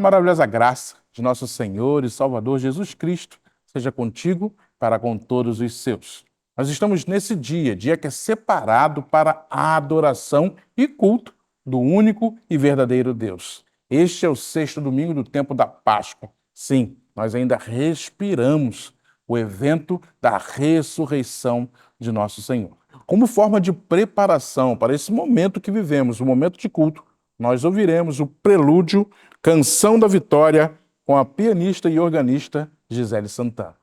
Que a maravilhosa graça de nosso Senhor e Salvador Jesus Cristo seja contigo para com todos os seus. Nós estamos nesse dia que é separado para a adoração e culto do único e verdadeiro Deus. Este é o sexto domingo do tempo da Páscoa. Sim, nós ainda respiramos o evento da ressurreição de nosso Senhor. Como forma de preparação para esse momento que vivemos, o momento de culto, nós ouviremos o prelúdio Canção da Vitória com a pianista e organista Gisele Santana.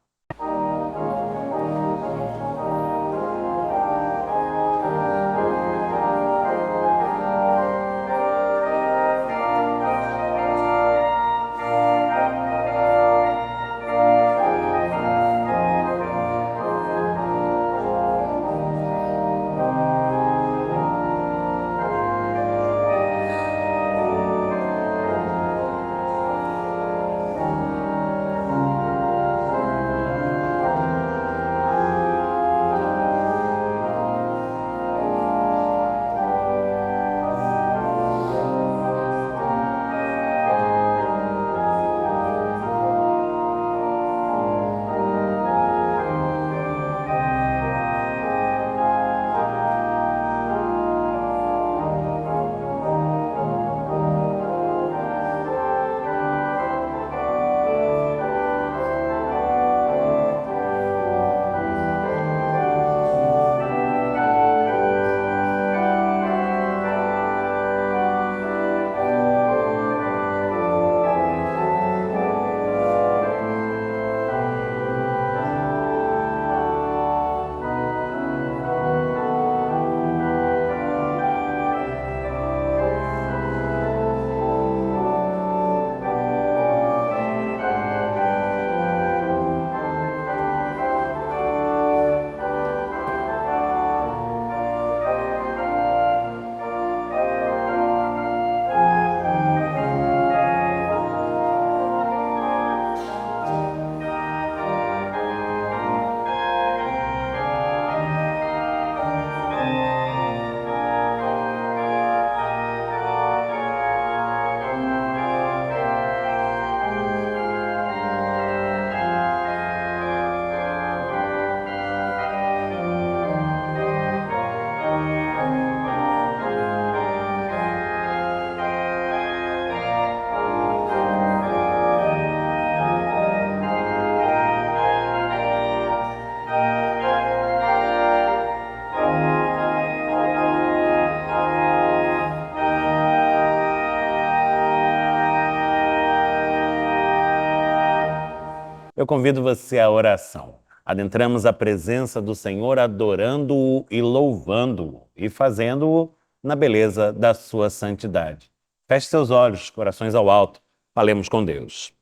Eu convido você à oração. Adentramos a presença do Senhor adorando-o e louvando-o e fazendo-o na beleza da sua santidade. Feche seus olhos, corações ao alto. Falemos com Deus.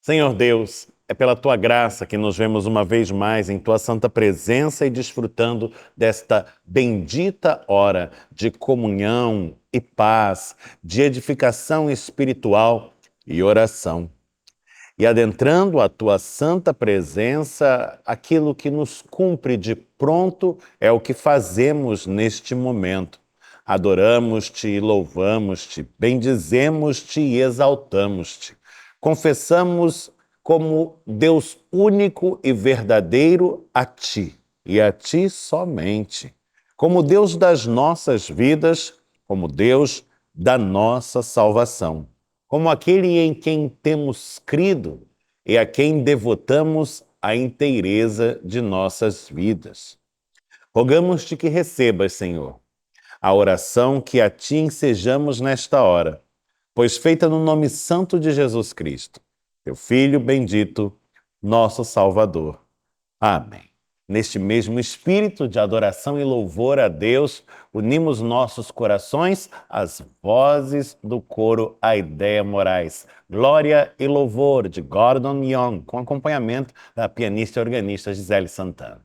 Senhor Deus, é pela Tua graça que nos vemos uma vez mais em Tua santa presença e desfrutando desta bendita hora de comunhão e paz, de edificação espiritual e oração. E adentrando a Tua santa presença, aquilo que nos cumpre de pronto é o que fazemos neste momento. Adoramos-Te, louvamos-Te, bendizemos-Te e exaltamos-Te. Confessamos como Deus único e verdadeiro a Ti, e a Ti somente. Como Deus das nossas vidas, como Deus da nossa salvação. Como aquele em quem temos crido e a quem devotamos a inteireza de nossas vidas. Rogamos-te que recebas, Senhor, a oração que a ti ensejamos nesta hora, pois feita no nome santo de Jesus Cristo, teu Filho bendito, nosso Salvador. Amém. Neste mesmo espírito de adoração e louvor a Deus, unimos nossos corações às vozes do coro Aideia Moraes. Glória e louvor de Gordon Young, com acompanhamento da pianista e organista Gisele Santana.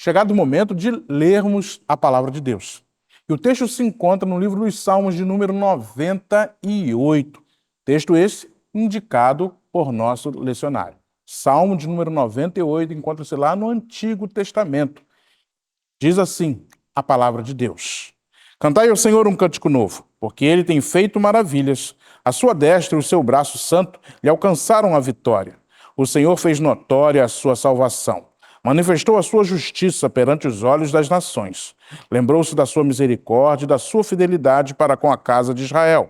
chegado o momento de lermos a palavra de Deus. E o texto se encontra no livro dos Salmos de número 98. Texto esse indicado por nosso lecionário. Salmo de número 98 encontra-se lá no Antigo Testamento. Diz assim a palavra de Deus: Cantai ao Senhor um cântico novo, porque ele tem feito maravilhas. A sua destra e o seu braço santo lhe alcançaram a vitória. O Senhor fez notória a sua salvação. Manifestou a sua justiça perante os olhos das nações. Lembrou-se da sua misericórdia e da sua fidelidade para com a casa de Israel.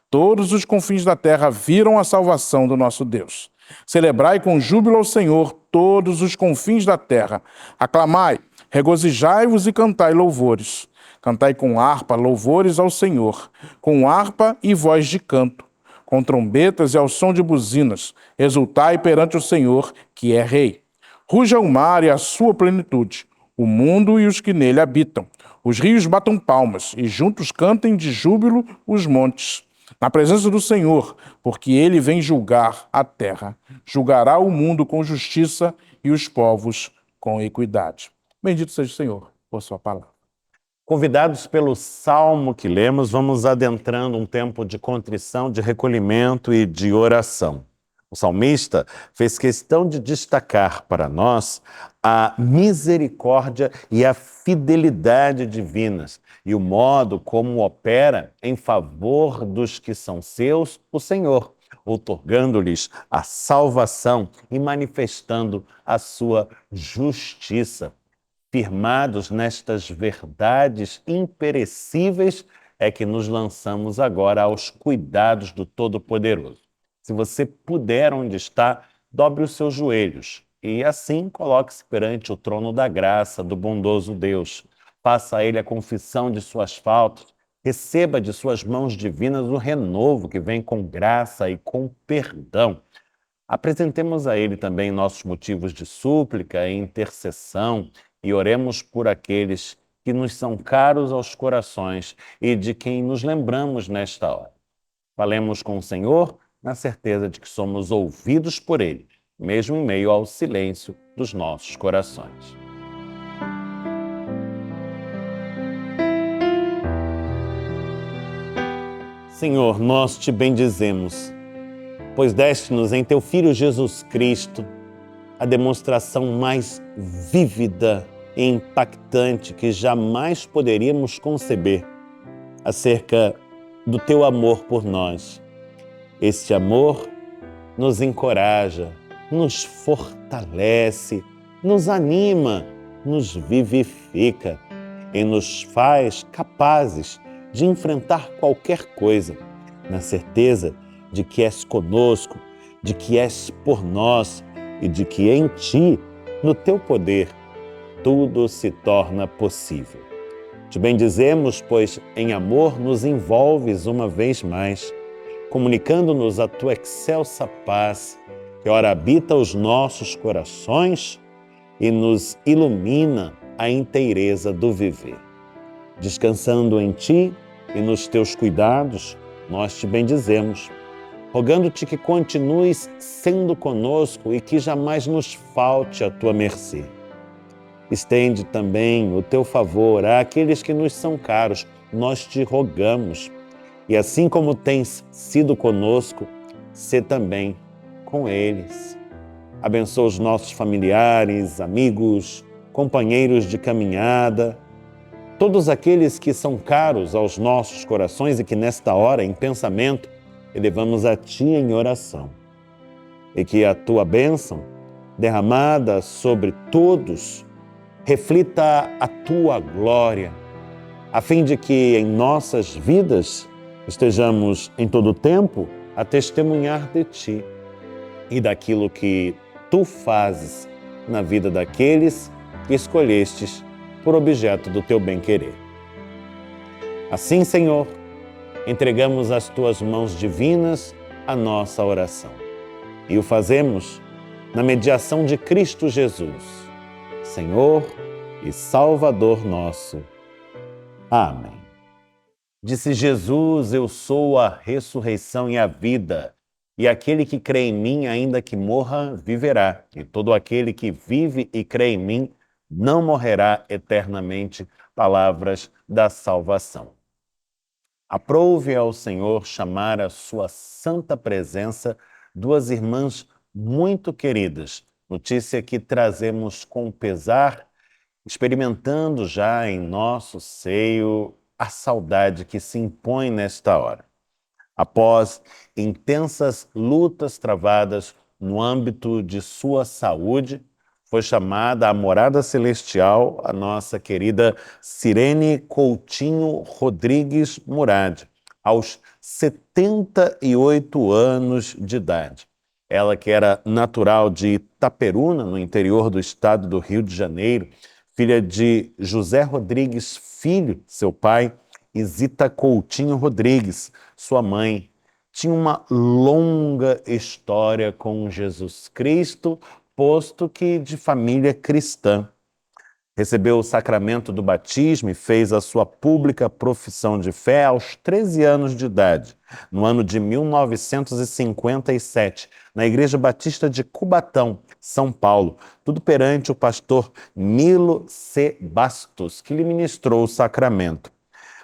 Todos os confins da terra viram a salvação do nosso Deus. Celebrai com júbilo ao Senhor todos os confins da terra. Aclamai, regozijai-vos e cantai louvores. Cantai com harpa louvores ao Senhor, com harpa e voz de canto, com trombetas e ao som de buzinas. Exultai perante o Senhor, que é Rei. Ruja o mar e a sua plenitude, o mundo e os que nele habitam. Os rios batam palmas e juntos cantem de júbilo os montes. Na presença do Senhor, porque ele vem julgar a terra. Julgará o mundo com justiça e os povos com equidade. Bendito seja o Senhor por sua palavra. Convidados pelo salmo que lemos, vamos adentrando um tempo de contrição, de recolhimento e de oração. O salmista fez questão de destacar para nós a misericórdia e a fidelidade divinas e o modo como opera em favor dos que são seus o Senhor, outorgando-lhes a salvação e manifestando a sua justiça. Firmados nestas verdades imperecíveis, é que nos lançamos agora aos cuidados do Todo-Poderoso. Se você puder onde está, dobre os seus joelhos e assim coloque-se perante o trono da graça do bondoso Deus. Faça a Ele a confissão de suas faltas, receba de suas mãos divinas o renovo que vem com graça e com perdão. Apresentemos a Ele também nossos motivos de súplica e intercessão e oremos por aqueles que nos são caros aos corações e de quem nos lembramos nesta hora. Falemos com o Senhor na certeza de que somos ouvidos por Ele, mesmo em meio ao silêncio dos nossos corações. Senhor, nós te bendizemos, pois deste-nos em teu Filho Jesus Cristo a demonstração mais vívida e impactante que jamais poderíamos conceber acerca do teu amor por nós. Este amor nos encoraja, nos fortalece, nos anima, nos vivifica e nos faz capazes de enfrentar qualquer coisa, na certeza de que és conosco, de que és por nós e de que em ti, no teu poder, tudo se torna possível. Te bendizemos, pois em amor nos envolves uma vez mais, comunicando-nos a tua excelsa paz, que ora habita os nossos corações e nos ilumina a inteireza do viver. Descansando em ti e nos teus cuidados, nós te bendizemos, rogando-te que continues sendo conosco e que jamais nos falte a tua mercê. Estende também o teu favor àqueles que nos são caros, nós te rogamos. E assim como tens sido conosco, sê também com eles. Abençoa os nossos familiares, amigos, companheiros de caminhada, todos aqueles que são caros aos nossos corações e que nesta hora, em pensamento, elevamos a Ti em oração. E que a Tua bênção, derramada sobre todos, reflita a Tua glória, a fim de que em nossas vidas estejamos em todo o tempo a testemunhar de Ti e daquilo que Tu fazes na vida daqueles que escolhestes por objeto do Teu bem-querer. Assim, Senhor, entregamos às Tuas mãos divinas a nossa oração e o fazemos na mediação de Cristo Jesus, Senhor e Salvador nosso. Amém. Disse Jesus: eu sou a ressurreição e a vida, e aquele que crê em mim, ainda que morra, viverá. E todo aquele que vive e crê em mim, não morrerá eternamente. Palavras da salvação. Aprove ao Senhor chamar à sua santa presença duas irmãs muito queridas. Notícia que trazemos com pesar, experimentando já em nosso seio a saudade que se impõe nesta hora. Após intensas lutas travadas no âmbito de sua saúde, foi chamada à morada celestial a nossa querida Cirene Coutinho Rodrigues Murad, aos 78 anos de idade. Ela que era natural de Itaperuna, no interior do estado do Rio de Janeiro, filha de José Rodrigues Filho, seu pai, e Zita Coutinho Rodrigues, sua mãe. Tinha uma longa história com Jesus Cristo, posto que de família cristã. Recebeu o sacramento do batismo e fez a sua pública profissão de fé aos 13 anos de idade, no ano de 1957, na Igreja Batista de Cubatão, São Paulo, tudo perante o pastor Milo C. Bastos, que lhe ministrou o sacramento.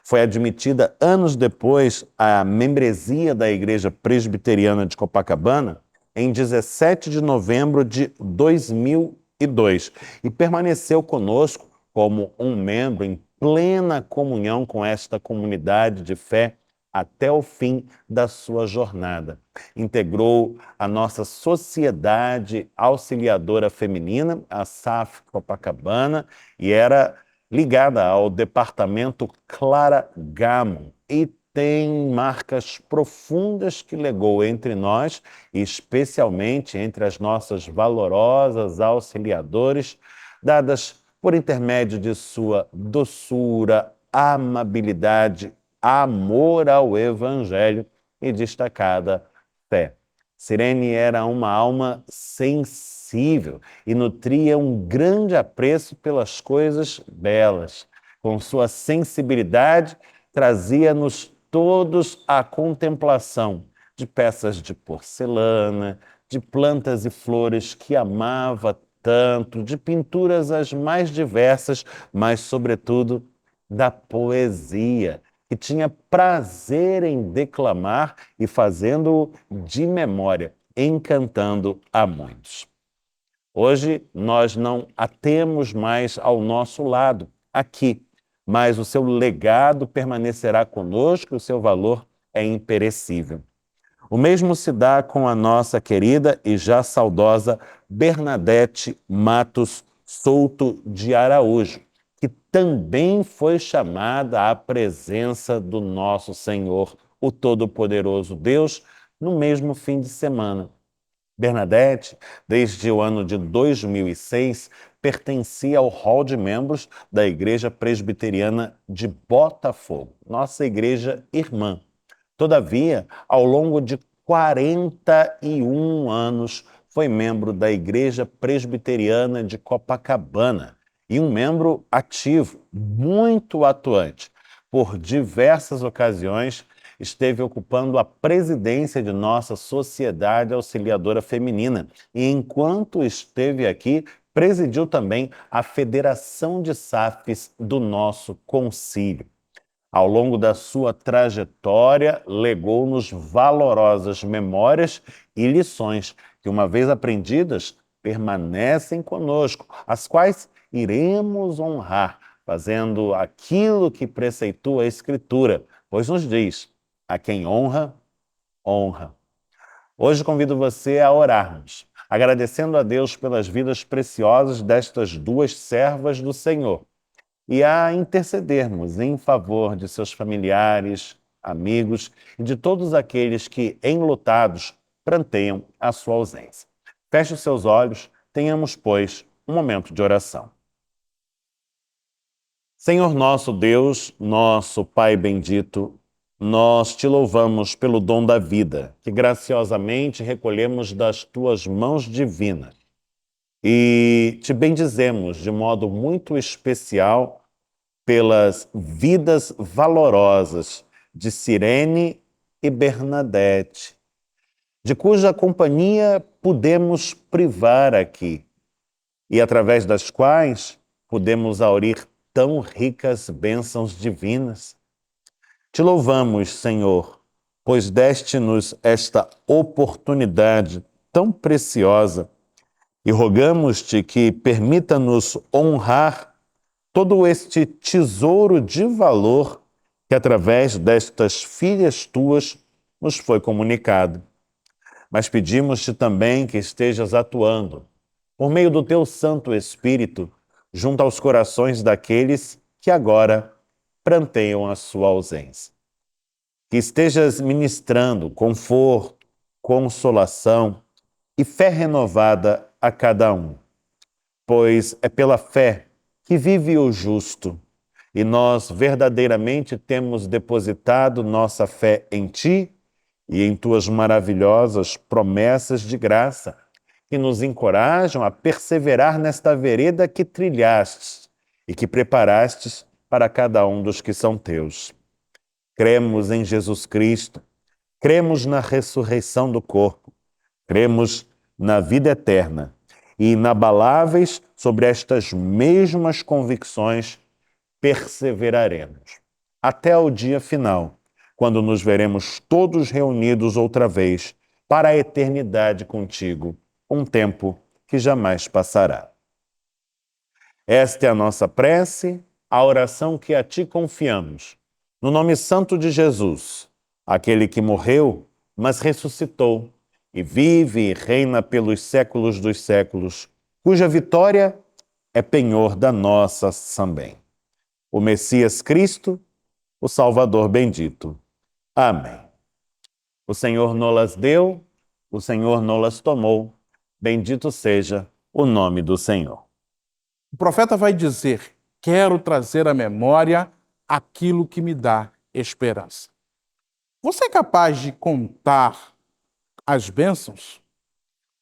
Foi admitida anos depois à membresia da Igreja Presbiteriana de Copacabana, em 17 de novembro de 2002, e permaneceu conosco como um membro em plena comunhão com esta comunidade de fé até o fim da sua jornada. Integrou a nossa Sociedade Auxiliadora Feminina, a SAF Copacabana, e era ligada ao departamento Clara Gamo, e tem marcas profundas que legou entre nós, e especialmente entre as nossas valorosas auxiliadoras, dadas por intermédio de sua doçura, amabilidade, amor ao Evangelho e destacada fé. Cirene era uma alma sensível e nutria um grande apreço pelas coisas belas. Com sua sensibilidade, trazia-nos todos à contemplação de peças de porcelana, de plantas e flores que amava tanto, de pinturas as mais diversas, mas, sobretudo, da poesia, que tinha prazer em declamar e fazendo-o de memória, encantando a muitos. Hoje nós não a temos mais ao nosso lado, aqui, mas o seu legado permanecerá conosco e o seu valor é imperecível. O mesmo se dá com a nossa querida e já saudosa Bernadette Matos Souto de Araújo, que também foi chamada à presença do nosso Senhor, o Todo-Poderoso Deus, no mesmo fim de semana. Bernadette, desde o ano de 2006, pertencia ao hall de membros da Igreja Presbiteriana de Botafogo, nossa igreja irmã. Todavia, ao longo de 41 anos, foi membro da Igreja Presbiteriana de Copacabana e um membro ativo, muito atuante. Por diversas ocasiões, esteve ocupando a presidência de nossa Sociedade Auxiliadora Feminina e, enquanto esteve aqui, presidiu também a Federação de SAFs do nosso concílio. Ao longo da sua trajetória, legou-nos valorosas memórias e lições que, uma vez aprendidas, permanecem conosco, as quais iremos honrar, fazendo aquilo que preceitua a Escritura, pois nos diz: a quem honra, honra. Hoje convido você a orarmos, agradecendo a Deus pelas vidas preciosas destas duas servas do Senhor, e a intercedermos em favor de seus familiares, amigos e de todos aqueles que, enlutados, pranteiam a sua ausência. Feche os seus olhos, tenhamos, pois, um momento de oração. Senhor nosso Deus, nosso Pai bendito, nós te louvamos pelo dom da vida, que graciosamente recolhemos das tuas mãos divinas. E te bendizemos de modo muito especial pelas vidas valorosas de Cirene e Bernadette, de cuja companhia pudemos privar aqui, e através das quais podemos aurir tão ricas bênçãos divinas. Te louvamos, Senhor, pois deste-nos esta oportunidade tão preciosa e rogamos-te que permita-nos honrar todo este tesouro de valor que através destas filhas tuas nos foi comunicado. Mas pedimos-te também que estejas atuando, por meio do teu Santo Espírito, junto aos corações daqueles que agora pranteiam a sua ausência. Que estejas ministrando conforto, consolação e fé renovada a cada um, pois é pela fé que vive o justo, e nós verdadeiramente temos depositado nossa fé em Ti e em Tuas maravilhosas promessas de graça, que nos encorajam a perseverar nesta vereda que trilhastes e que preparastes para cada um dos que são Teus. Cremos em Jesus Cristo, cremos na ressurreição do corpo, cremos na vida eterna e inabaláveis sobre estas mesmas convicções perseveraremos até o dia final, quando nos veremos todos reunidos outra vez para a eternidade contigo, um tempo que jamais passará. Esta é a nossa prece, a oração que a ti confiamos. No nome santo de Jesus, aquele que morreu, mas ressuscitou, e vive e reina pelos séculos dos séculos, cuja vitória é penhor da nossa também. O Messias Cristo, o Salvador bendito. Amém. O Senhor nolas deu, o Senhor nolas tomou. Bendito seja o nome do Senhor. O profeta vai dizer: quero trazer à memória aquilo que me dá esperança. Você é capaz de contar as bênçãos?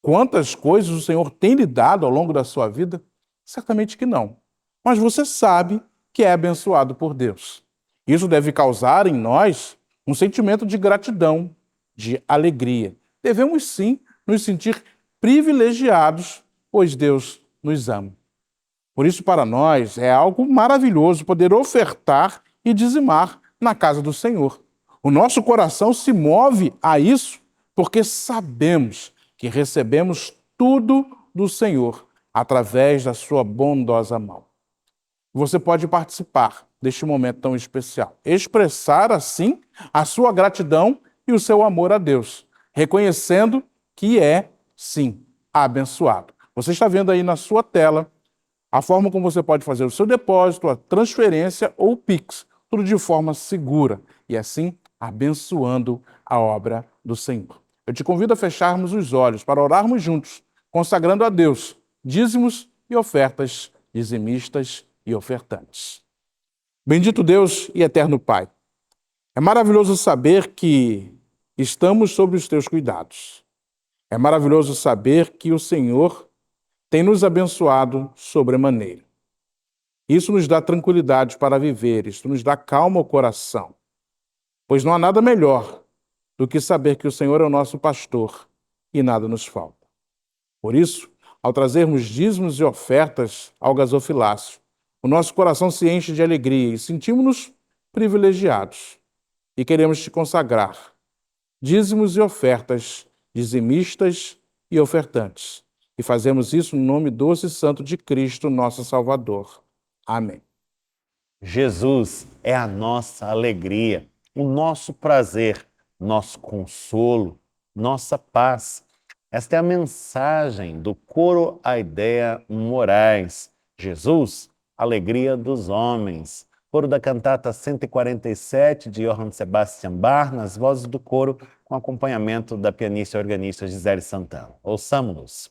Quantas coisas o Senhor tem lhe dado ao longo da sua vida? Certamente que não. Mas você sabe que é abençoado por Deus. Isso deve causar em nós um sentimento de gratidão, de alegria. Devemos sim nos sentir privilegiados, pois Deus nos ama. Por isso, para nós, é algo maravilhoso poder ofertar e dizimar na casa do Senhor. O nosso coração se move a isso porque sabemos que recebemos tudo do Senhor através da sua bondosa mão. Você pode participar deste momento tão especial, expressar assim a sua gratidão e o seu amor a Deus, reconhecendo que é, sim, abençoado. Você está vendo aí na sua tela a forma como você pode fazer o seu depósito, a transferência ou o Pix, tudo de forma segura e assim abençoando a obra do Senhor. Eu te convido a fecharmos os olhos para orarmos juntos, consagrando a Deus dízimos e ofertas, dizimistas e ofertantes. Bendito Deus e eterno Pai, é maravilhoso saber que estamos sob os teus cuidados. É maravilhoso saber que o Senhor tem nos abençoado sobremaneira. Isso nos dá tranquilidade para viver, isso nos dá calma ao coração, pois não há nada melhor do que saber que o Senhor é o nosso pastor e nada nos falta. Por isso, ao trazermos dízimos e ofertas ao gasofilácio, o nosso coração se enche de alegria e sentimos-nos privilegiados. E queremos te consagrar dízimos e ofertas, dizimistas e ofertantes. E fazemos isso no nome doce e santo de Cristo, nosso Salvador. Amém. Jesus é a nossa alegria, o nosso prazer, nosso consolo, nossa paz. Esta é a mensagem do coro Aideia Moraes. Jesus, alegria dos homens. Coro da cantata 147 de Johann Sebastian Bach, nas vozes do coro, com acompanhamento da pianista e organista Gisele Santana. Ouçamos-nos.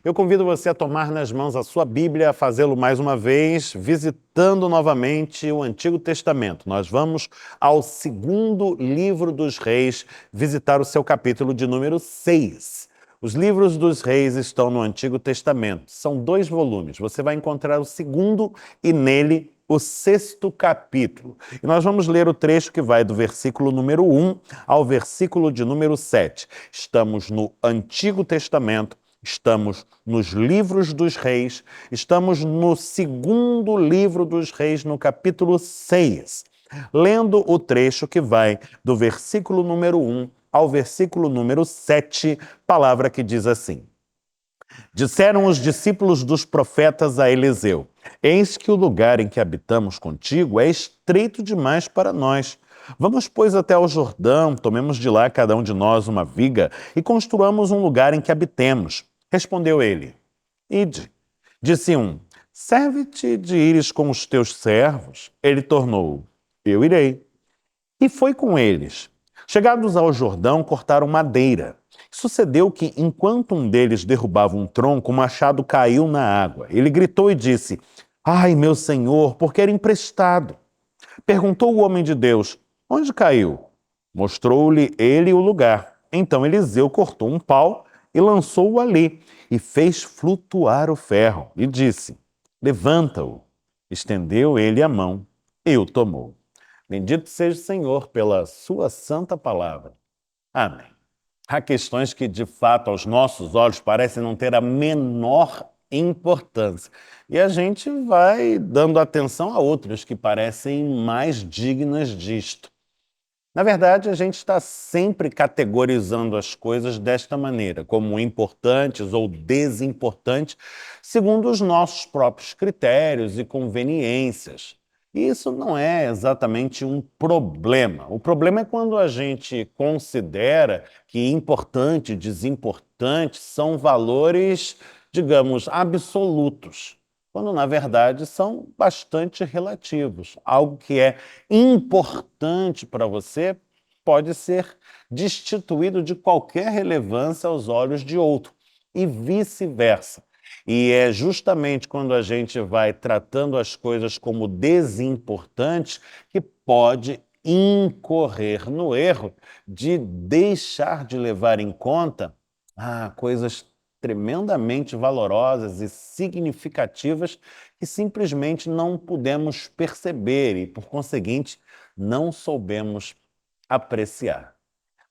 Eu convido você a tomar nas mãos a sua Bíblia, a fazê-lo mais uma vez, visitando novamente o Antigo Testamento. Nós vamos ao segundo livro dos Reis, visitar o seu capítulo de número 6. Os livros dos Reis estão no Antigo Testamento. São 2 volumes. Você vai encontrar o segundo e nele o 6º capítulo. E nós vamos ler o trecho que vai do versículo número 1 ao versículo de número 7. Estamos no Antigo Testamento. Estamos nos livros dos reis, estamos no segundo livro dos reis, no capítulo 6, lendo o trecho que vai do versículo número 1 ao versículo número 7, palavra que diz assim: Disseram os discípulos dos profetas a Eliseu: Eis que o lugar em que habitamos contigo é estreito demais para nós. Vamos, pois, até ao Jordão, tomemos de lá cada um de nós uma viga e construamos um lugar em que habitemos. Respondeu ele: Ide. Disse um: Serve-te de ires com os teus servos. Ele tornou: Eu irei. E foi com eles. Chegados ao Jordão, cortaram madeira. Sucedeu que, enquanto um deles derrubava um tronco, o machado caiu na água. Ele gritou e disse: Ai, meu senhor, porque era emprestado. Perguntou o homem de Deus: Onde caiu? Mostrou-lhe ele o lugar. Então Eliseu cortou um pau e lançou-o ali, e fez flutuar o ferro, e disse: Levanta-o. Estendeu ele a mão e o tomou. Bendito seja o Senhor pela sua santa palavra. Amém. Há questões que, de fato, aos nossos olhos parecem não ter a menor importância. E a gente vai dando atenção a outras que parecem mais dignas disto. Na verdade, a gente está sempre categorizando as coisas desta maneira, como importantes ou desimportantes, segundo os nossos próprios critérios e conveniências. E isso não é exatamente um problema. O problema é quando a gente considera que importante e desimportante são valores, digamos, absolutos, quando na verdade são bastante relativos. Algo que é importante para você pode ser destituído de qualquer relevância aos olhos de outro, e vice-versa. E é justamente quando a gente vai tratando as coisas como desimportantes que pode incorrer no erro de deixar de levar em conta coisas tremendamente valorosas e significativas que simplesmente não pudemos perceber e, por conseguinte, não soubemos apreciar.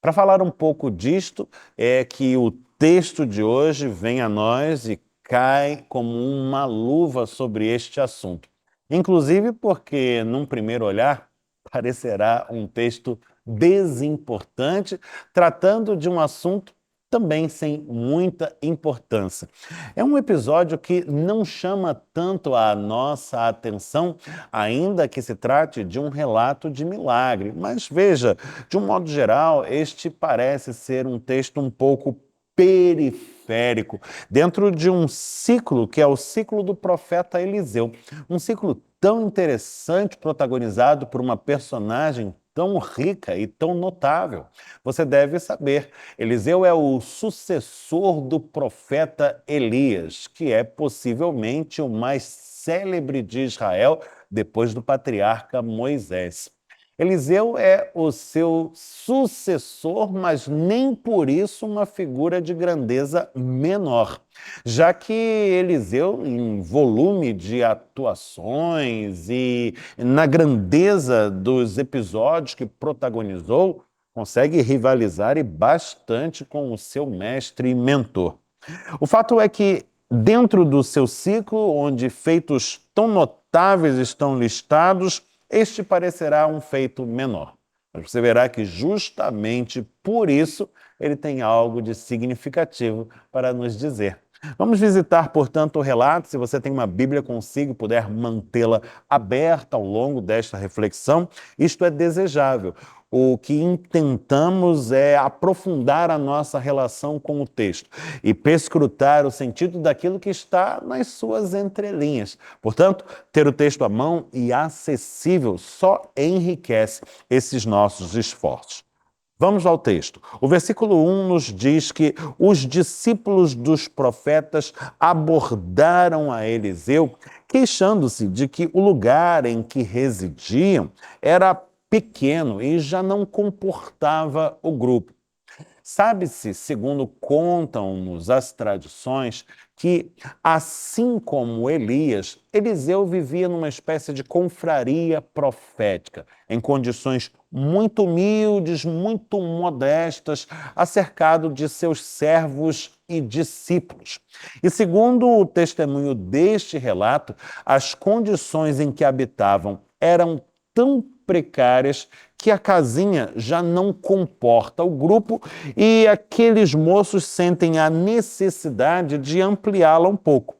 Para falar um pouco disto, é que o texto de hoje vem a nós e cai como uma luva sobre este assunto. Inclusive porque, num primeiro olhar, parecerá um texto desimportante, tratando de um assunto também sem muita importância. É um episódio que não chama tanto a nossa atenção, ainda que se trate de um relato de milagre. Mas veja, de um modo geral, este parece ser um texto um pouco periférico, dentro de um ciclo que é o ciclo do profeta Eliseu. Um ciclo tão interessante, protagonizado por uma personagem tão rica e tão notável. Você deve saber, Eliseu é o sucessor do profeta Elias, que é possivelmente o mais célebre de Israel depois do patriarca Moisés. Eliseu é o seu sucessor, mas nem por isso uma figura de grandeza menor, já que Eliseu, em volume de atuações e na grandeza dos episódios que protagonizou, consegue rivalizar e bastante com o seu mestre e mentor. O fato é que, dentro do seu ciclo, onde feitos tão notáveis estão listados, este parecerá um feito menor. Mas você verá que justamente por isso ele tem algo de significativo para nos dizer. Vamos visitar, portanto, o relato. Se você tem uma Bíblia consigo, puder mantê-la aberta ao longo desta reflexão, isto é desejável. O que intentamos é aprofundar a nossa relação com o texto e perscrutar o sentido daquilo que está nas suas entrelinhas. Portanto, ter o texto à mão e acessível só enriquece esses nossos esforços. Vamos ao texto. O versículo 1 nos diz que os discípulos dos profetas abordaram a Eliseu, queixando-se de que o lugar em que residiam era pequeno e já não comportava o grupo. Sabe-se, segundo contam-nos as tradições, que, assim como Elias, Eliseu vivia numa espécie de confraria profética, em condições muito humildes, muito modestas, acercado de seus servos e discípulos. E segundo o testemunho deste relato, as condições em que habitavam eram tão precárias que a casinha já não comporta o grupo e aqueles moços sentem a necessidade de ampliá-la um pouco.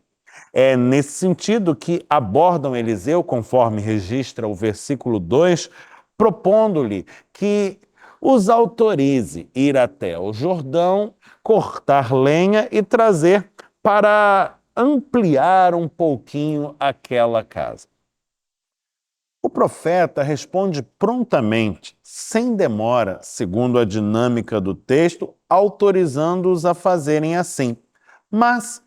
É nesse sentido que abordam Eliseu, conforme registra o versículo 2, propondo-lhe que os autorize ir até o Jordão, cortar lenha e trazer para ampliar um pouquinho aquela casa. O profeta responde prontamente, sem demora, segundo a dinâmica do texto, autorizando-os a fazerem assim. Mas,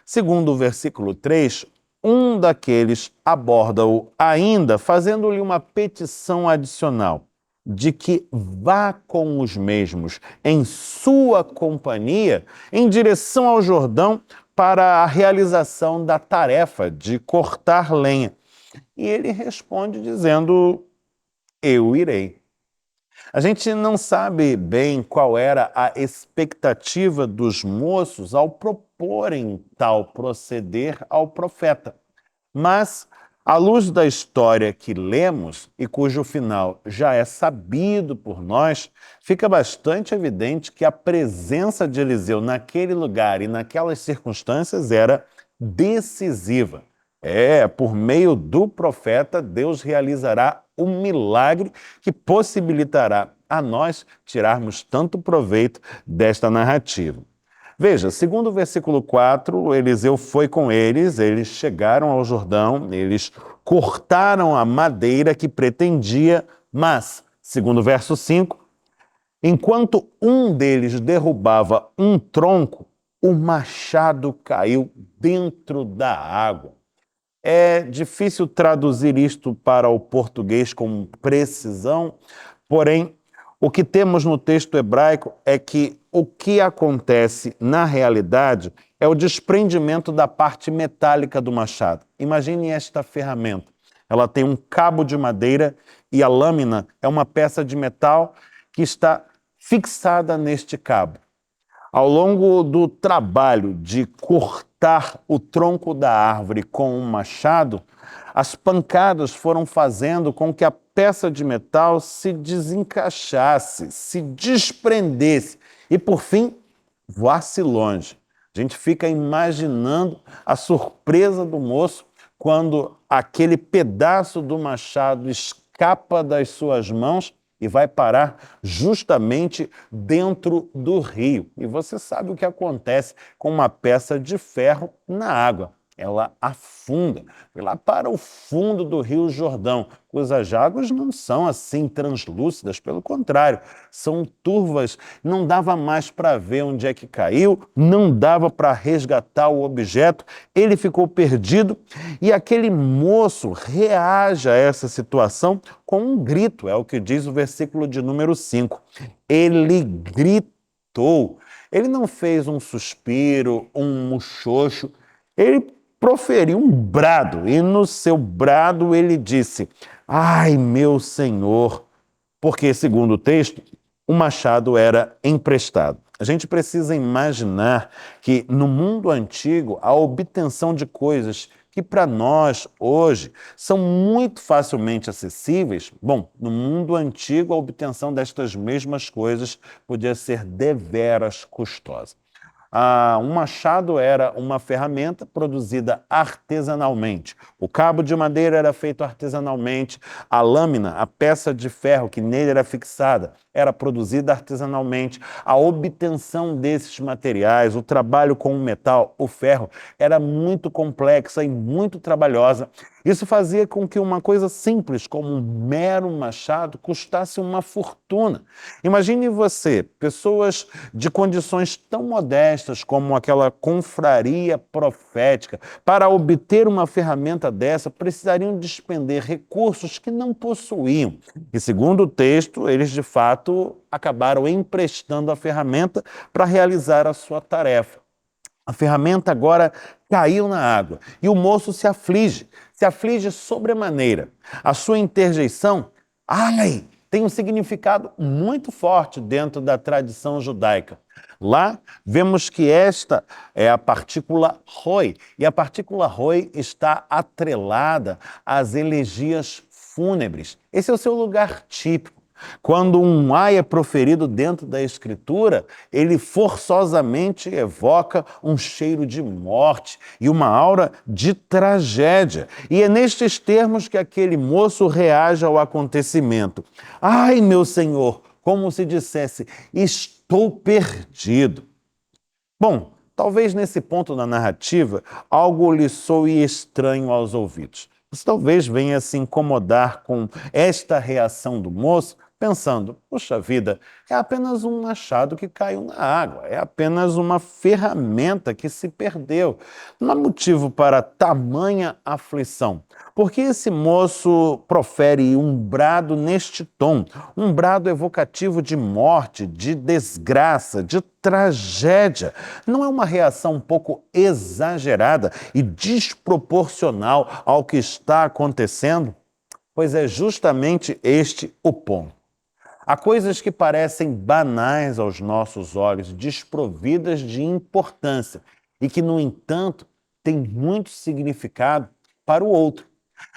segundo o versículo 3, um daqueles aborda-o ainda, fazendo-lhe uma petição adicional, de que vá com os mesmos em sua companhia em direção ao Jordão para a realização da tarefa de cortar lenha. E ele responde dizendo: eu irei. A gente não sabe bem qual era a expectativa dos moços ao proporem tal proceder ao profeta. Mas, à luz da história que lemos e cujo final já é sabido por nós, fica bastante evidente que a presença de Eliseu naquele lugar e naquelas circunstâncias era decisiva. Por meio do profeta, Deus realizará um milagre que possibilitará a nós tirarmos tanto proveito desta narrativa. Veja, segundo o versículo 4, Eliseu foi com eles chegaram ao Jordão, eles cortaram a madeira que pretendia, mas, segundo o verso 5, enquanto um deles derrubava um tronco, o machado caiu dentro da água. É difícil traduzir isto para o português com precisão, porém, o que temos no texto hebraico é que o que acontece na realidade é o desprendimento da parte metálica do machado. Imagine esta ferramenta. Ela tem um cabo de madeira e a lâmina é uma peça de metal que está fixada neste cabo. Ao longo do trabalho de cortar o tronco da árvore com um machado, as pancadas foram fazendo com que a peça de metal se desencaixasse, se desprendesse e, por fim, voasse longe. A gente fica imaginando a surpresa do moço quando aquele pedaço do machado escapa das suas mãos e vai parar justamente dentro do rio. E você sabe o que acontece com uma peça de ferro na água. Ela afunda, vai lá para o fundo do Rio Jordão, cujas águas não são assim translúcidas, pelo contrário, são turvas, não dava mais para ver onde é que caiu, não dava para resgatar o objeto, ele ficou perdido e aquele moço reage a essa situação com um grito, é o que diz o versículo de número 5. Ele gritou, ele não fez um suspiro, um muxoxo, ele proferiu um brado, e no seu brado ele disse: ai, meu Senhor, porque, segundo o texto, o machado era emprestado. A gente precisa imaginar que no mundo antigo a obtenção de coisas que para nós hoje são muito facilmente acessíveis, bom, no mundo antigo a obtenção destas mesmas coisas podia ser deveras custosa. Um machado era uma ferramenta produzida artesanalmente. O cabo de madeira era feito artesanalmente. A lâmina, a peça de ferro que nele era fixada, era produzida artesanalmente. A obtenção desses materiais, o trabalho com o metal, o ferro, era muito complexa e muito trabalhosa. Isso fazia com que uma coisa simples, como um mero machado, custasse uma fortuna. Imagine você, pessoas de condições tão modestas como aquela confraria profética, para obter uma ferramenta dessa, precisariam despender recursos que não possuíam. E segundo o texto, eles de fato acabaram emprestando a ferramenta para realizar a sua tarefa. A ferramenta agora caiu na água e o moço se aflige sobremaneira. A sua interjeição, ai, tem um significado muito forte dentro da tradição judaica. Lá vemos que esta é a partícula roi, e a partícula roi está atrelada às elegias fúnebres. Esse é o seu lugar típico. Quando um ai é proferido dentro da Escritura, ele forçosamente evoca um cheiro de morte e uma aura de tragédia. E é nestes termos que aquele moço reage ao acontecimento. Ai, meu Senhor, como se dissesse, estou perdido. Bom, talvez nesse ponto da narrativa algo lhe soe estranho aos ouvidos. Você talvez venha se incomodar com esta reação do moço, pensando, puxa vida, é apenas um machado que caiu na água, é apenas uma ferramenta que se perdeu. Não há motivo para tamanha aflição. Por que esse moço profere um brado neste tom? Um brado evocativo de morte, de desgraça, de tragédia. Não é uma reação um pouco exagerada e desproporcional ao que está acontecendo? Pois é justamente este o ponto. Há coisas que parecem banais aos nossos olhos, desprovidas de importância e que, no entanto, têm muito significado para o outro.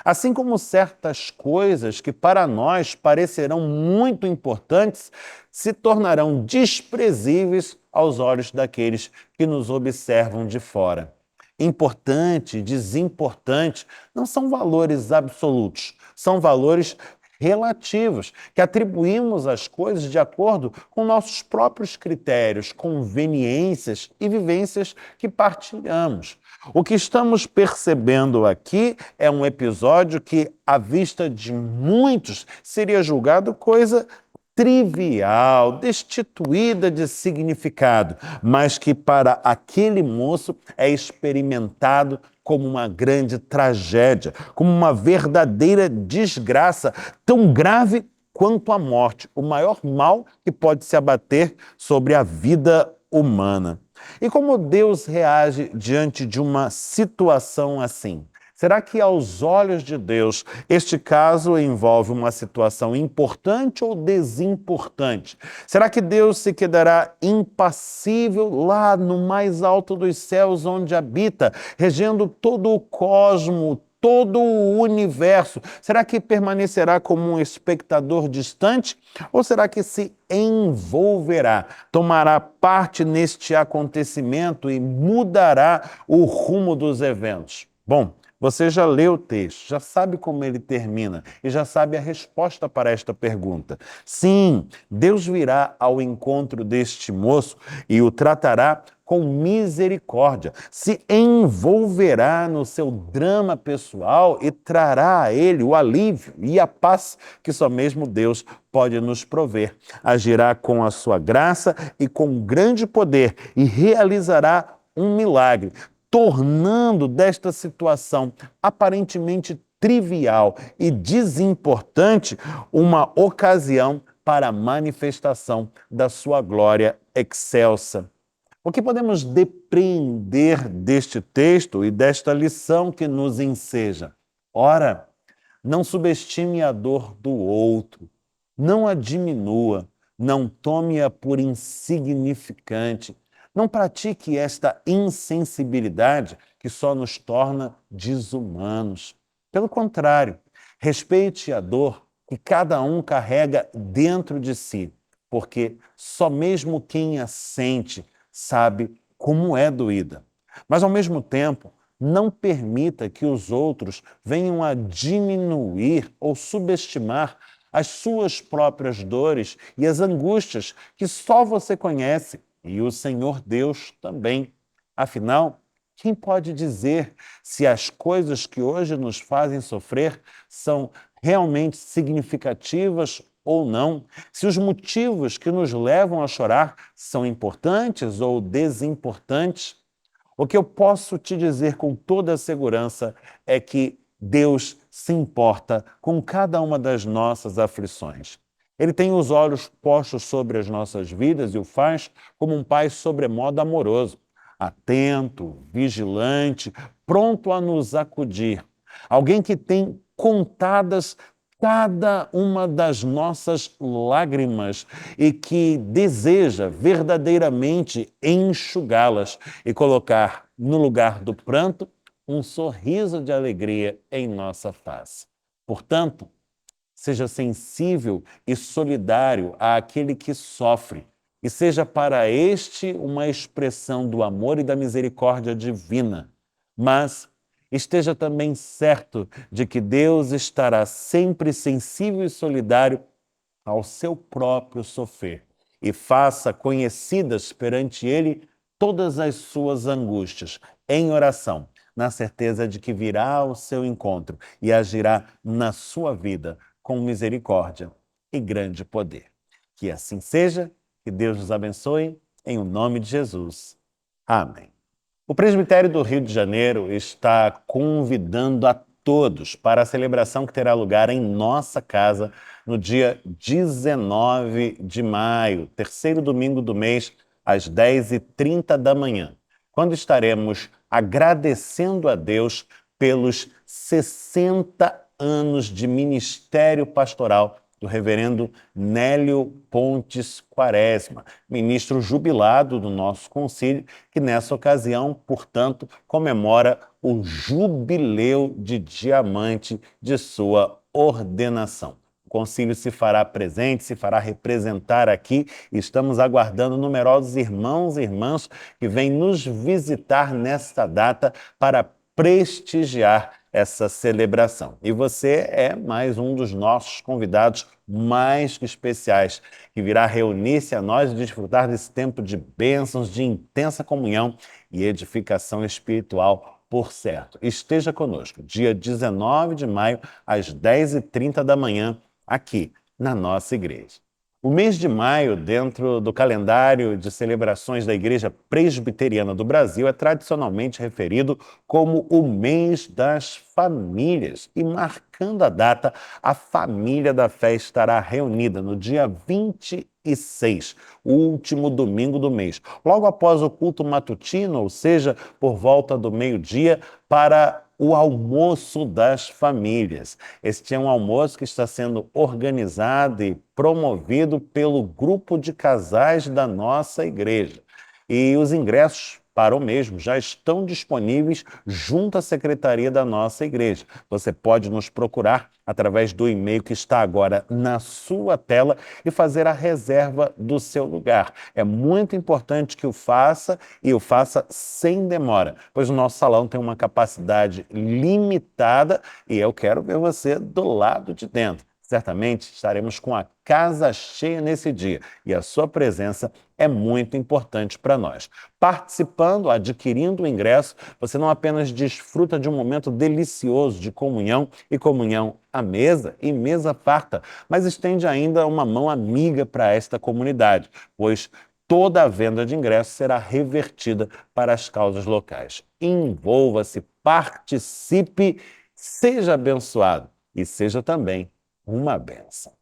Assim como certas coisas que para nós parecerão muito importantes se tornarão desprezíveis aos olhos daqueles que nos observam de fora. Importante, desimportante, não são valores absolutos, são valores relativos, que atribuímos às coisas de acordo com nossos próprios critérios, conveniências e vivências que partilhamos. O que estamos percebendo aqui é um episódio que, à vista de muitos, seria julgado coisa trivial, destituída de significado, mas que para aquele moço é experimentado como uma grande tragédia, como uma verdadeira desgraça, tão grave quanto a morte, o maior mal que pode se abater sobre a vida humana. E como Deus reage diante de uma situação assim? Será que, aos olhos de Deus, este caso envolve uma situação importante ou desimportante? Será que Deus se quedará impassível lá no mais alto dos céus onde habita, regendo todo o cosmo, todo o universo? Será que permanecerá como um espectador distante? Ou será que se envolverá, tomará parte neste acontecimento e mudará o rumo dos eventos? Bom, você já leu o texto, já sabe como ele termina e já sabe a resposta para esta pergunta. Sim, Deus virá ao encontro deste moço e o tratará com misericórdia, se envolverá no seu drama pessoal e trará a ele o alívio e a paz que só mesmo Deus pode nos prover. Agirá com a sua graça e com grande poder e realizará um milagre, tornando desta situação aparentemente trivial e desimportante uma ocasião para a manifestação da sua glória excelsa. O que podemos depreender deste texto e desta lição que nos enseja? Ora, não subestime a dor do outro, não a diminua, não tome-a por insignificante, não pratique esta insensibilidade que só nos torna desumanos. Pelo contrário, respeite a dor que cada um carrega dentro de si, porque só mesmo quem a sente sabe como é doída. Mas, ao mesmo tempo, não permita que os outros venham a diminuir ou subestimar as suas próprias dores e as angústias que só você conhece e o Senhor Deus também. Afinal, Quem pode dizer se as coisas que hoje nos fazem sofrer são realmente significativas ou não? Se os motivos que nos levam a chorar são importantes ou desimportantes? O que eu posso te dizer com toda a segurança é que Deus se importa com cada uma das nossas aflições. Ele tem os olhos postos sobre as nossas vidas e o faz como um pai sobremodo amoroso, atento, vigilante, pronto a nos acudir. Alguém que tem contadas cada uma das nossas lágrimas e que deseja verdadeiramente enxugá-las e colocar no lugar do pranto um sorriso de alegria em nossa face. Portanto, seja sensível e solidário àquele que sofre, e seja para este uma expressão do amor e da misericórdia divina. Mas esteja também certo de que Deus estará sempre sensível e solidário ao seu próprio sofrer e faça conhecidas perante Ele todas as suas angústias, em oração, na certeza de que virá ao seu encontro e agirá na sua vida com misericórdia e grande poder. Que assim seja, que Deus nos abençoe, em o nome de Jesus. Amém. O Presbitério do Rio de Janeiro está convidando a todos para a celebração que terá lugar em nossa casa no dia 19 de maio, terceiro domingo do mês, às 10h30 da manhã, quando estaremos agradecendo a Deus pelos 60 anos de ministério pastoral do reverendo Nélio Pontes Quaresma, ministro jubilado do nosso concílio, que nessa ocasião, portanto, comemora o jubileu de diamante de sua ordenação. O concílio se fará presente, se fará representar aqui e estamos aguardando numerosos irmãos e irmãs que vêm nos visitar nesta data para prestigiar essa celebração. E você é mais um dos nossos convidados mais que especiais, que virá reunir-se a nós e desfrutar desse tempo de bênçãos, de intensa comunhão e edificação espiritual, por certo. Esteja conosco, dia 19 de maio, às 10h30 da manhã, aqui na nossa igreja. O mês de maio, dentro do calendário de celebrações da Igreja Presbiteriana do Brasil, é tradicionalmente referido como o mês das famílias. E marcando a data, a família da fé estará reunida no dia 26, o último domingo do mês, logo após o culto matutino, ou seja, por volta do meio-dia, para o almoço das famílias. Este é um almoço que está sendo organizado e promovido pelo grupo de casais da nossa igreja. E os ingressos para o mesmo já estão disponíveis junto à secretaria da nossa igreja. Você pode nos procurar através do e-mail que está agora na sua tela e fazer a reserva do seu lugar. É muito importante que o faça e o faça sem demora, pois o nosso salão tem uma capacidade limitada e eu quero ver você do lado de dentro. Certamente estaremos com a casa cheia nesse dia e a sua presença é muito importante para nós. Participando, adquirindo o ingresso, você não apenas desfruta de um momento delicioso de comunhão e comunhão à mesa e mesa farta, mas estende ainda uma mão amiga para esta comunidade, pois toda a venda de ingressos será revertida para as causas locais. Envolva-se, participe, seja abençoado e seja também uma bênção.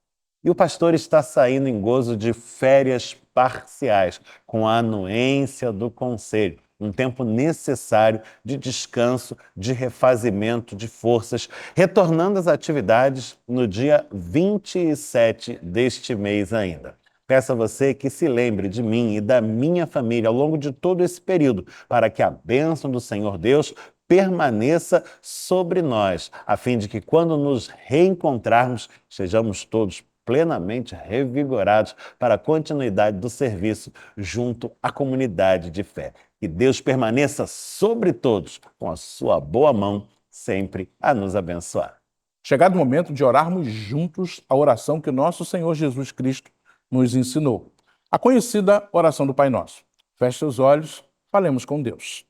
E o pastor está saindo em gozo de férias parciais, com a anuência do conselho, um tempo necessário de descanso, de refazimento de forças, retornando às atividades no dia 27 deste mês ainda. Peço a você que se lembre de mim e da minha família ao longo de todo esse período, para que a bênção do Senhor Deus permaneça sobre nós, a fim de que quando nos reencontrarmos, sejamos todos plenamente revigorados para a continuidade do serviço junto à comunidade de fé. Que Deus permaneça sobre todos, com a sua boa mão, sempre a nos abençoar. Chegado o momento de orarmos juntos a oração que nosso Senhor Jesus Cristo nos ensinou. A conhecida oração do Pai Nosso. Feche seus olhos, falemos com Deus.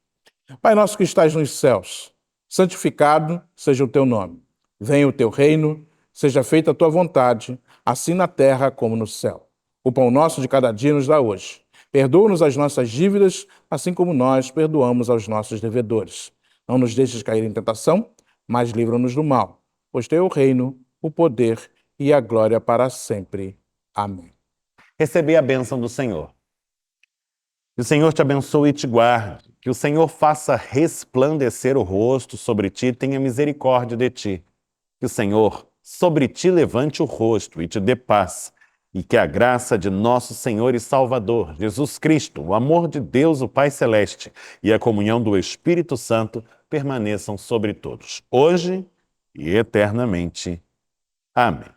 Pai nosso que estás nos céus, santificado seja o teu nome. Venha o teu reino, seja feita a tua vontade, assim na terra como no céu. O pão nosso de cada dia nos dá hoje. Perdoa-nos as nossas dívidas, assim como nós perdoamos aos nossos devedores. Não nos deixes cair em tentação, mas livra-nos do mal, pois teu é o reino, o poder e a glória para sempre. Amém. Recebi a bênção do Senhor. Que o Senhor te abençoe e te guarde. Que o Senhor faça resplandecer o rosto sobre ti e tenha misericórdia de ti. Que o Senhor sobre ti levante o rosto e te dê paz. E que a graça de nosso Senhor e Salvador, Jesus Cristo, o amor de Deus, o Pai Celeste, e a comunhão do Espírito Santo permaneçam sobre todos, hoje e eternamente. Amém.